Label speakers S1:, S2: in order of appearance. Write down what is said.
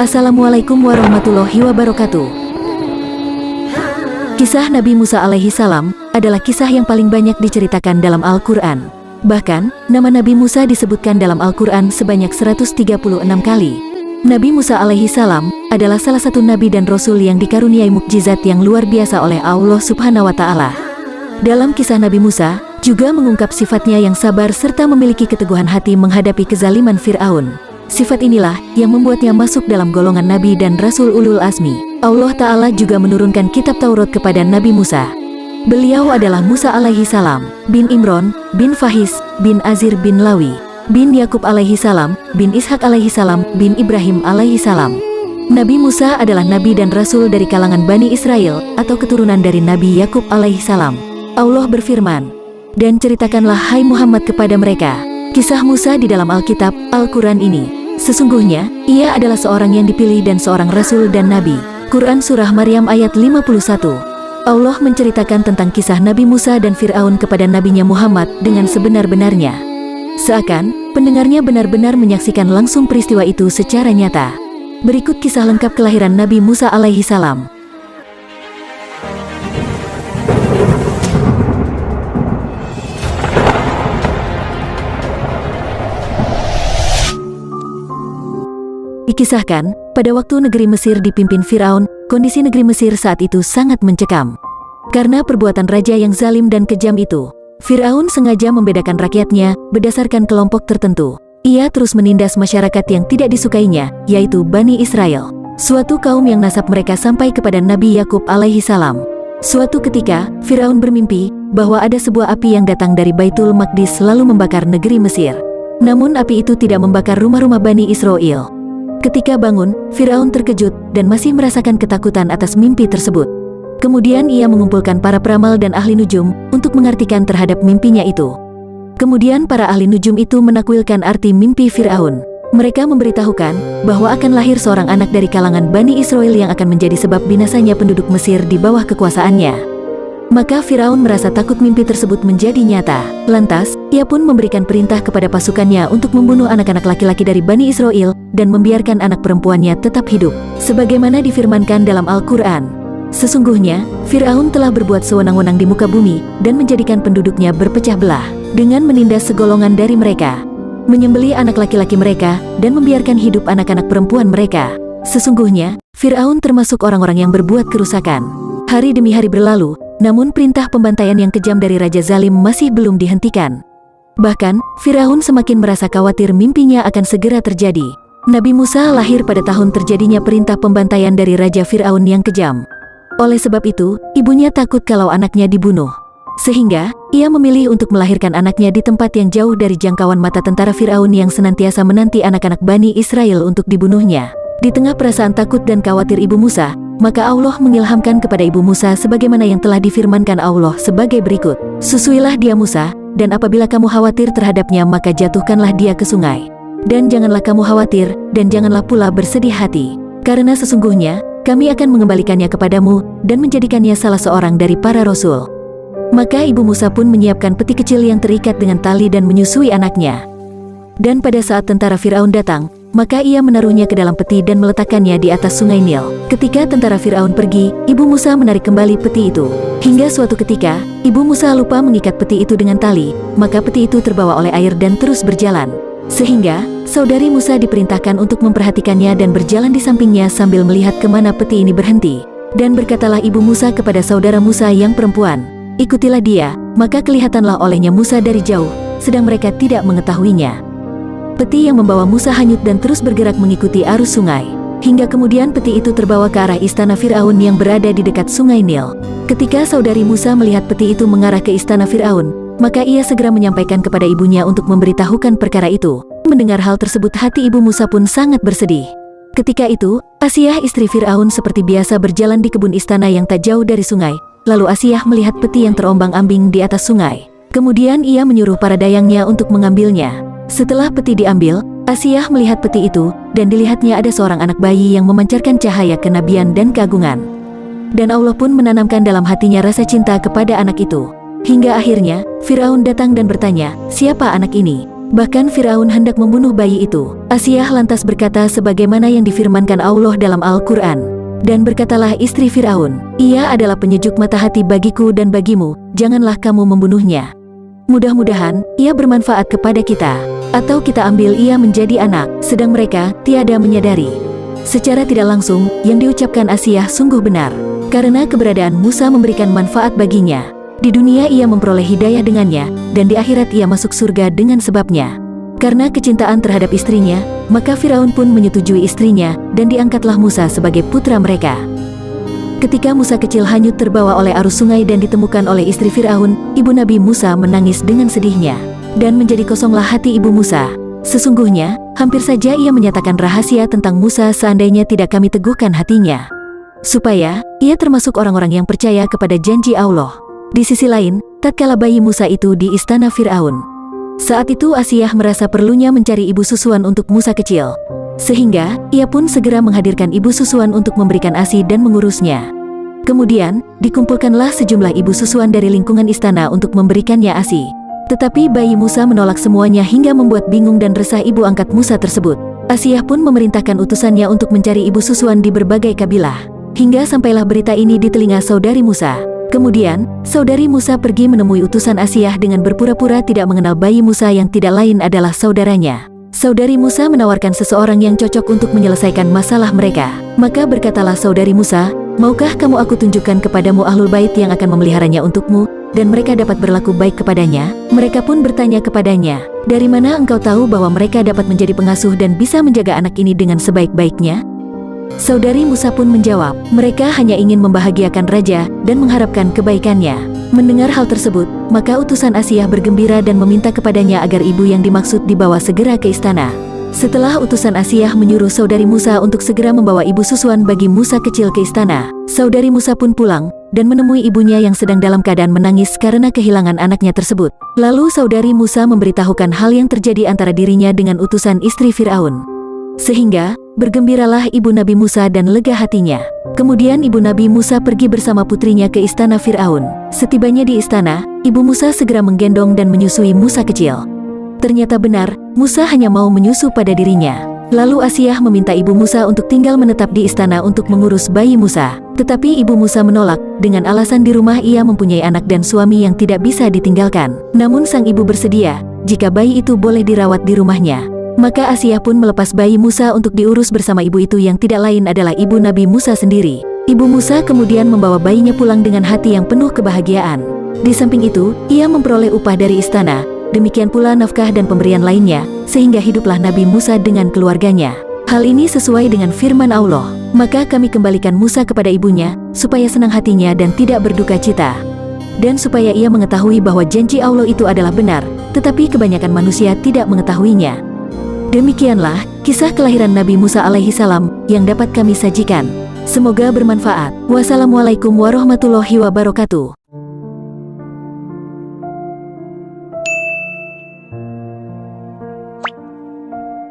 S1: Assalamualaikum warahmatullahi wabarakatuh. Kisah Nabi Musa alaihi salam adalah kisah yang paling banyak diceritakan dalam Al-Quran. Bahkan, nama Nabi Musa disebutkan dalam Al-Quran sebanyak 136 kali. Nabi Musa alaihi salam adalah salah satu nabi dan rasul yang dikaruniai mukjizat yang luar biasa oleh Allah Subhanahu wa Ta'ala. Dalam kisah Nabi Musa juga mengungkap sifatnya yang sabar serta memiliki keteguhan hati menghadapi kezaliman Fir'aun. Sifat inilah yang membuatnya masuk dalam golongan nabi dan rasul ulul azmi. Allah Ta'ala juga menurunkan kitab Taurat kepada Nabi Musa. Beliau adalah Musa alaihi salam, bin Imron, bin Fahis, bin Azir bin Lawi, bin Yakub alaihi salam, bin Ishak alaihi salam, bin Ibrahim alaihi salam. Nabi Musa adalah nabi dan rasul dari kalangan Bani Israel atau keturunan dari Nabi Yakub alaihi salam. Allah berfirman, "Dan ceritakanlah hai Muhammad kepada mereka kisah Musa di dalam Alkitab, Al-Quran ini. Sesungguhnya, ia adalah seorang yang dipilih dan seorang rasul dan nabi." Quran Surah Maryam ayat 51. Allah menceritakan tentang kisah Nabi Musa dan Fir'aun kepada nabinya Muhammad dengan sebenar-benarnya. Seakan, pendengarnya benar-benar menyaksikan langsung peristiwa itu secara nyata. Berikut kisah lengkap kelahiran Nabi Musa alaihi salam. Dikisahkan, pada waktu negeri Mesir dipimpin Fir'aun, kondisi negeri Mesir saat itu sangat mencekam. Karena perbuatan raja yang zalim dan kejam itu, Fir'aun sengaja membedakan rakyatnya berdasarkan kelompok tertentu. Ia terus menindas masyarakat yang tidak disukainya, yaitu Bani Israel, suatu kaum yang nasab mereka sampai kepada Nabi Yakub alaihi salam. Suatu ketika, Fir'aun bermimpi bahwa ada sebuah api yang datang dari Baitul Maqdis lalu membakar negeri Mesir. Namun api itu tidak membakar rumah-rumah Bani Israel. Ketika bangun, Fir'aun terkejut dan masih merasakan ketakutan atas mimpi tersebut. Kemudian ia mengumpulkan para peramal dan ahli nujum untuk mengartikan terhadap mimpinya itu. Kemudian para ahli nujum itu menakwilkan arti mimpi Fir'aun. Mereka memberitahukan bahwa akan lahir seorang anak dari kalangan Bani Israel yang akan menjadi sebab binasanya penduduk Mesir di bawah kekuasaannya. Maka Fir'aun merasa takut mimpi tersebut menjadi nyata. Lantas, ia pun memberikan perintah kepada pasukannya untuk membunuh anak-anak laki-laki dari Bani Israel dan membiarkan anak perempuannya tetap hidup, sebagaimana difirmankan dalam Al-Quran. Sesungguhnya, Fir'aun telah berbuat sewenang-wenang di muka bumi dan menjadikan penduduknya berpecah belah dengan menindas segolongan dari mereka, menyembelih anak laki-laki mereka dan membiarkan hidup anak-anak perempuan mereka. Sesungguhnya, Fir'aun termasuk orang-orang yang berbuat kerusakan. Hari demi hari berlalu, namun perintah pembantaian yang kejam dari Raja Zalim masih belum dihentikan. Bahkan, Fir'aun semakin merasa khawatir mimpinya akan segera terjadi. Nabi Musa lahir pada tahun terjadinya perintah pembantaian dari Raja Fir'aun yang kejam. Oleh sebab itu, ibunya takut kalau anaknya dibunuh. Sehingga, ia memilih untuk melahirkan anaknya di tempat yang jauh dari jangkauan mata tentara Fir'aun yang senantiasa menanti anak-anak Bani Israel untuk dibunuhnya. Di tengah perasaan takut dan khawatir ibu Musa, maka Allah mengilhamkan kepada ibu Musa sebagaimana yang telah difirmankan Allah sebagai berikut. "Susuilah dia Musa, dan apabila kamu khawatir terhadapnya maka jatuhkanlah dia ke sungai. Dan janganlah kamu khawatir, dan janganlah pula bersedih hati. Karena sesungguhnya, kami akan mengembalikannya kepadamu, dan menjadikannya salah seorang dari para rasul." Maka ibu Musa pun menyiapkan peti kecil yang terikat dengan tali dan menyusui anaknya. Dan pada saat tentara Fir'aun datang, maka ia menaruhnya ke dalam peti dan meletakkannya di atas sungai Nil. Ketika tentara Fir'aun pergi, ibu Musa menarik kembali peti itu. Hingga suatu ketika, ibu Musa lupa mengikat peti itu dengan tali, maka peti itu terbawa oleh air dan terus berjalan. Sehingga, saudari Musa diperintahkan untuk memperhatikannya dan berjalan di sampingnya sambil melihat kemana peti ini berhenti. Dan berkatalah ibu Musa kepada saudara Musa yang perempuan, "Ikutilah dia." Maka kelihatanlah olehnya Musa dari jauh, sedang mereka tidak mengetahuinya. Peti yang membawa Musa hanyut dan terus bergerak mengikuti arus sungai. Hingga kemudian peti itu terbawa ke arah istana Fir'aun yang berada di dekat sungai Nil. Ketika saudari Musa melihat peti itu mengarah ke istana Fir'aun, maka ia segera menyampaikan kepada ibunya untuk memberitahukan perkara itu. Mendengar hal tersebut hati ibu Musa pun sangat bersedih. Ketika itu, Asiyah istri Fir'aun seperti biasa berjalan di kebun istana yang tak jauh dari sungai. Lalu Asiyah melihat peti yang terombang-ambing di atas sungai. Kemudian ia menyuruh para dayangnya untuk mengambilnya. Setelah peti diambil, Asiyah melihat peti itu, dan dilihatnya ada seorang anak bayi yang memancarkan cahaya kenabian dan keagungan. Dan Allah pun menanamkan dalam hatinya rasa cinta kepada anak itu. Hingga akhirnya, Fir'aun datang dan bertanya, "Siapa anak ini?" Bahkan Firaun hendak membunuh bayi itu. Asiyah lantas berkata sebagaimana yang difirmankan Allah dalam Al-Quran. Dan berkatalah istri Firaun, ia adalah penyejuk mata hati bagiku dan bagimu, janganlah kamu membunuhnya. Mudah-mudahan ia bermanfaat kepada kita, atau kita ambil ia menjadi anak, sedang mereka tiada menyadari. Secara tidak langsung, yang diucapkan Asiyah sungguh benar. Karena keberadaan Musa memberikan manfaat baginya. Di dunia ia memperoleh hidayah dengannya, dan di akhirat ia masuk surga dengan sebabnya. Karena kecintaan terhadap istrinya, maka Firaun pun menyetujui istrinya, dan diangkatlah Musa sebagai putra mereka. Ketika Musa kecil hanyut terbawa oleh arus sungai dan ditemukan oleh istri Firaun, ibu Nabi Musa menangis dengan sedihnya. Dan menjadi kosonglah hati ibu Musa. Sesungguhnya, hampir saja ia menyatakan rahasia tentang Musa seandainya tidak kami teguhkan hatinya. Supaya ia termasuk orang-orang yang percaya kepada janji Allah. Di sisi lain, tatkala bayi Musa itu di istana Firaun, saat itu Asiyah merasa perlunya mencari ibu susuan untuk Musa kecil. Sehingga, ia pun segera menghadirkan ibu susuan untuk memberikan ASI dan mengurusnya. Kemudian, dikumpulkanlah sejumlah ibu susuan dari lingkungan istana untuk memberikannya ASI. Tetapi bayi Musa menolak semuanya hingga membuat bingung dan resah ibu angkat Musa tersebut. Asiyah pun memerintahkan utusannya untuk mencari ibu susuan di berbagai kabilah. Hingga sampailah berita ini di telinga saudari Musa. Kemudian, saudari Musa pergi menemui utusan Asiyah dengan berpura-pura tidak mengenal bayi Musa yang tidak lain adalah saudaranya. Saudari Musa menawarkan seseorang yang cocok untuk menyelesaikan masalah mereka. Maka berkatalah saudari Musa, maukah kamu aku tunjukkan kepadamu Ahlul Bait yang akan memeliharanya untukmu, dan mereka dapat berlaku baik kepadanya? Mereka pun bertanya kepadanya, dari mana engkau tahu bahwa mereka dapat menjadi pengasuh dan bisa menjaga anak ini dengan sebaik-baiknya? Saudari Musa pun menjawab, mereka hanya ingin membahagiakan raja dan mengharapkan kebaikannya. Mendengar hal tersebut, maka utusan Asiyah bergembira dan meminta kepadanya agar ibu yang dimaksud dibawa segera ke istana. Setelah utusan Asiyah menyuruh saudari Musa untuk segera membawa ibu susuan bagi Musa kecil ke istana, saudari Musa pun pulang dan menemui ibunya yang sedang dalam keadaan menangis karena kehilangan anaknya tersebut. Lalu saudari Musa memberitahukan hal yang terjadi antara dirinya dengan utusan istri Firaun. Sehingga, bergembiralah ibu Nabi Musa dan lega hatinya. Kemudian ibu Nabi Musa pergi bersama putrinya ke istana Firaun. Setibanya di istana, ibu Musa segera menggendong dan menyusui Musa kecil. Ternyata benar, Musa hanya mau menyusu pada dirinya. Lalu Asiyah meminta ibu Musa untuk tinggal menetap di istana untuk mengurus bayi Musa. Tetapi ibu Musa menolak, dengan alasan di rumah ia mempunyai anak dan suami yang tidak bisa ditinggalkan. Namun sang ibu bersedia, jika bayi itu boleh dirawat di rumahnya. Maka Asiyah pun melepas bayi Musa untuk diurus bersama ibu itu yang tidak lain adalah ibu Nabi Musa sendiri. Ibu Musa kemudian membawa bayinya pulang dengan hati yang penuh kebahagiaan. Di samping itu, ia memperoleh upah dari istana, demikian pula nafkah dan pemberian lainnya, sehingga hiduplah Nabi Musa dengan keluarganya. Hal ini sesuai dengan firman Allah, maka kami kembalikan Musa kepada ibunya, supaya senang hatinya dan tidak berduka cita. Dan supaya ia mengetahui bahwa janji Allah itu adalah benar, tetapi kebanyakan manusia tidak mengetahuinya. Demikianlah kisah kelahiran Nabi Musa alaihi salam yang dapat kami sajikan. Semoga bermanfaat. Wassalamualaikum warahmatullahi wabarakatuh.